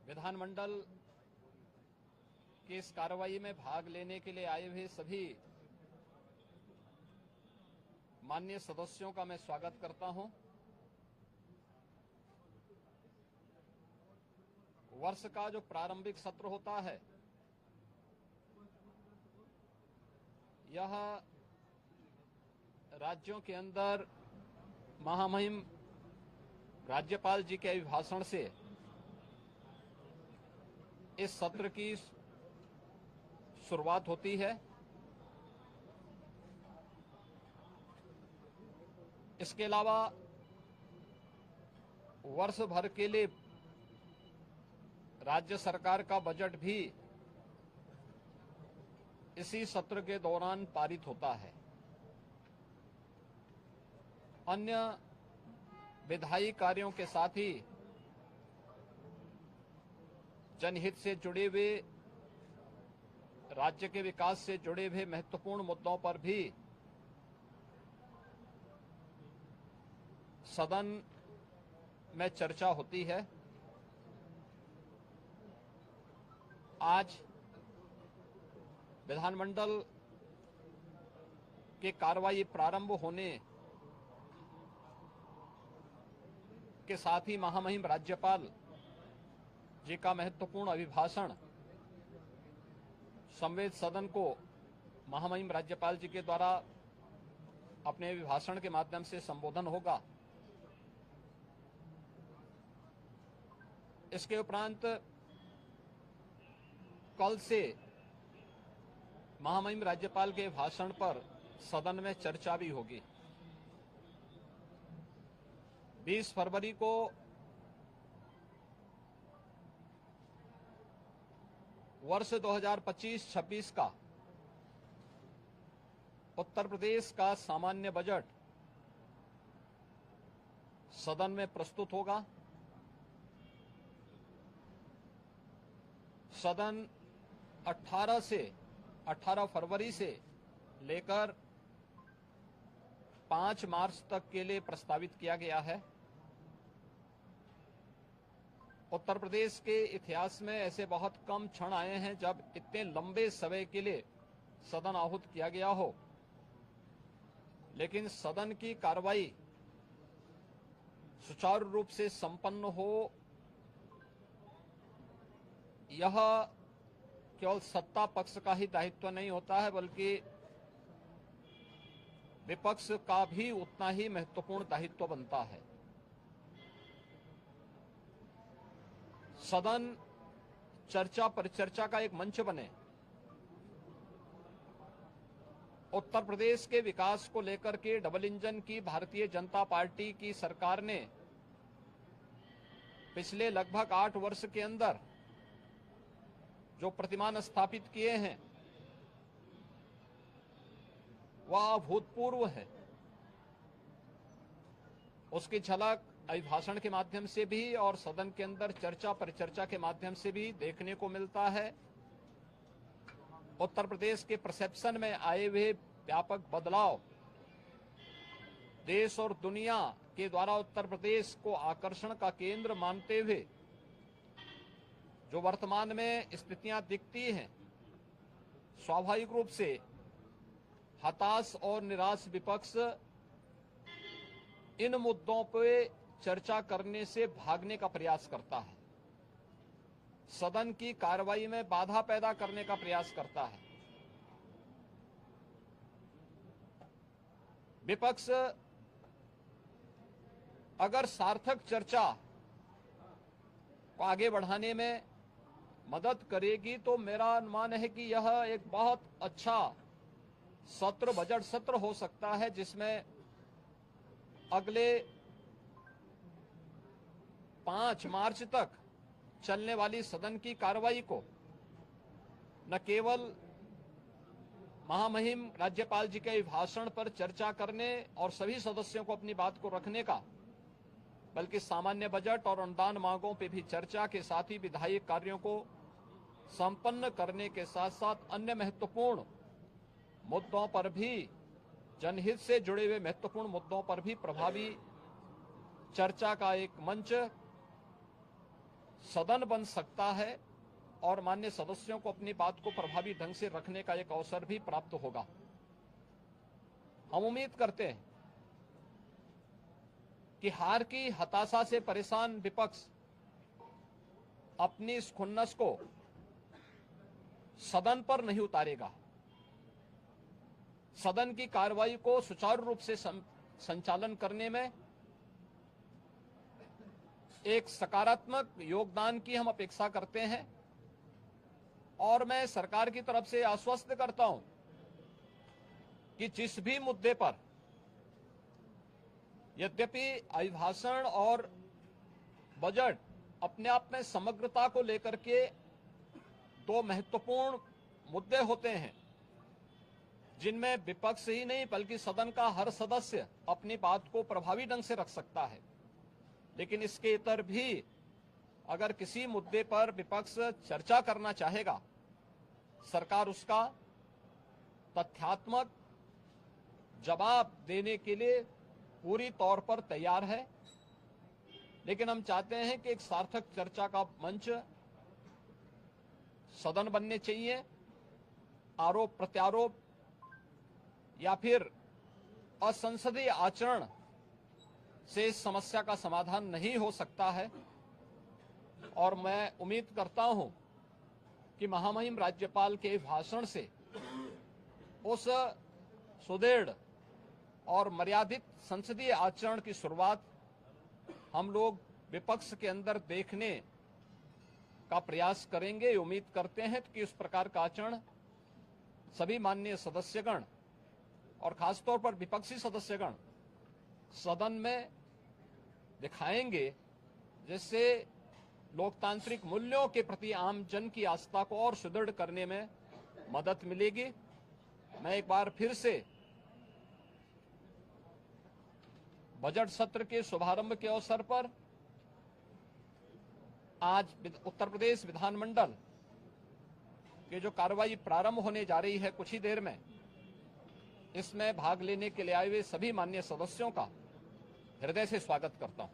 विधानमंडल की इस कार्रवाई में भाग लेने के लिए आए हुए सभी माननीय सदस्यों का मैं स्वागत करता हूं। वर्ष का जो प्रारंभिक सत्र होता है, यह राज्यों के अंदर महामहिम राज्यपाल जी के अभिभाषण से इस सत्र की शुरुआत होती है। इसके अलावा वर्ष भर के लिए राज्य सरकार का बजट भी इसी सत्र के दौरान पारित होता है। अन्य विधायी कार्यों के साथ ही जनहित से जुड़े हुए, राज्य के विकास से जुड़े हुए महत्वपूर्ण मुद्दों पर भी सदन में चर्चा होती है। आज विधानमंडल की कार्रवाई प्रारंभ होने के साथ ही महामहिम राज्यपाल जी का महत्वपूर्ण अभिभाषण संवेद सदन को महामहिम राज्यपाल जी के द्वारा अपने अभिभाषण के माध्यम से संबोधन होगा। इसके उपरांत कल से महामहिम राज्यपाल के भाषण पर सदन में चर्चा भी होगी। 20 फरवरी को वर्ष 2025-26 का उत्तर प्रदेश का सामान्य बजट सदन में प्रस्तुत होगा। सदन 18 फरवरी से लेकर 5 मार्च तक के लिए प्रस्तावित किया गया है। उत्तर प्रदेश के इतिहास में ऐसे बहुत कम क्षण आए हैं जब इतने लंबे समय के लिए सदन आहूत किया गया हो, लेकिन सदन की कार्रवाई सुचारू रूप से संपन्न हो, यह केवल सत्ता पक्ष का ही दायित्व नहीं होता है, बल्कि विपक्ष का भी उतना ही महत्वपूर्ण दायित्व बनता है। सदन चर्चा परिचर्चा का एक मंच बने। उत्तर प्रदेश के विकास को लेकर के डबल इंजन की भारतीय जनता पार्टी की सरकार ने पिछले लगभग 8 वर्ष के अंदर जो प्रतिमान स्थापित किए हैं वह अभूतपूर्व है। उसकी झलक अभिभाषण के माध्यम से भी और सदन के अंदर चर्चा परिचर्चा के माध्यम से भी देखने को मिलता है। उत्तर प्रदेश के परसेप्शन में आए हुए व्यापक बदलाव देश और दुनिया के द्वारा उत्तर प्रदेश को आकर्षण का केंद्र मानते हुए जो वर्तमान में स्थितियां दिखती हैं, स्वाभाविक रूप से हताश और निराश विपक्ष इन मुद्दों पे चर्चा करने से भागने का प्रयास करता है, सदन की कार्रवाई में बाधा पैदा करने का प्रयास करता है। विपक्ष अगर सार्थक चर्चा को आगे बढ़ाने में मदद करेगी तो मेरा अनुमान है कि यह एक बहुत अच्छा सत्र, बजट सत्र हो सकता है, जिसमें अगले 5 मार्च तक चलने वाली सदन की कार्रवाई को न केवल महामहिम राज्यपाल जी के भाषण पर चर्चा करने और सभी सदस्यों को अपनी बात को रखने का, बल्कि सामान्य बजट और अनुदान मांगों पर भी चर्चा के साथ ही विधायी कार्यों को संपन्न करने के साथ साथ अन्य महत्वपूर्ण मुद्दों पर भी, जनहित से जुड़े हुए महत्वपूर्ण मुद्दों पर भी प्रभावी चर्चा का एक मंच सदन बन सकता है और माननीय सदस्यों को अपनी बात को प्रभावी ढंग से रखने का एक अवसर भी प्राप्त होगा। हम उम्मीद करते हैं कि हार की हताशा से परेशान विपक्ष अपनी इस खुन्नस को सदन पर नहीं उतारेगा। सदन की कार्रवाई को सुचारू रूप से संचालन करने में एक सकारात्मक योगदान की हम अपेक्षा करते हैं और मैं सरकार की तरफ से आश्वस्त करता हूं कि जिस भी मुद्दे पर यद्यपि अभिभाषण और बजट अपने आप में समग्रता को लेकर के दो महत्वपूर्ण मुद्दे होते हैं जिनमें विपक्ष ही नहीं बल्कि सदन का हर सदस्य अपनी बात को प्रभावी ढंग से रख सकता है, लेकिन इसके इतर भी अगर किसी मुद्दे पर विपक्ष चर्चा करना चाहेगा, सरकार उसका तथ्यात्मक जवाब देने के लिए पूरी तौर पर तैयार है। लेकिन हम चाहते हैं कि एक सार्थक चर्चा का मंच सदन बनने चाहिए। आरोप प्रत्यारोप या फिर असंसदीय आचरण से इस समस्या का समाधान नहीं हो सकता है और मैं उम्मीद करता हूं कि महामहिम राज्यपाल के भाषण से उस सुदृढ़ और मर्यादित संसदीय आचरण की शुरुआत हम लोग विपक्ष के अंदर देखने का प्रयास करेंगे। उम्मीद करते हैं कि इस प्रकार का आचरण सभी माननीय सदस्यगण और खासतौर पर विपक्षी सदस्यगण सदन में दिखाएंगे, जिससे लोकतांत्रिक मूल्यों के प्रति आम जन की आस्था को और सुदृढ़ करने में मदद मिलेगी। मैं एक बार फिर से बजट सत्र के शुभारंभ के अवसर पर आज उत्तर प्रदेश विधानमंडल के जो कार्रवाई प्रारंभ होने जा रही है कुछ ही देर में, इसमें भाग लेने के लिए आए हुए सभी माननीय सदस्यों का हृदय से स्वागत करता हूं।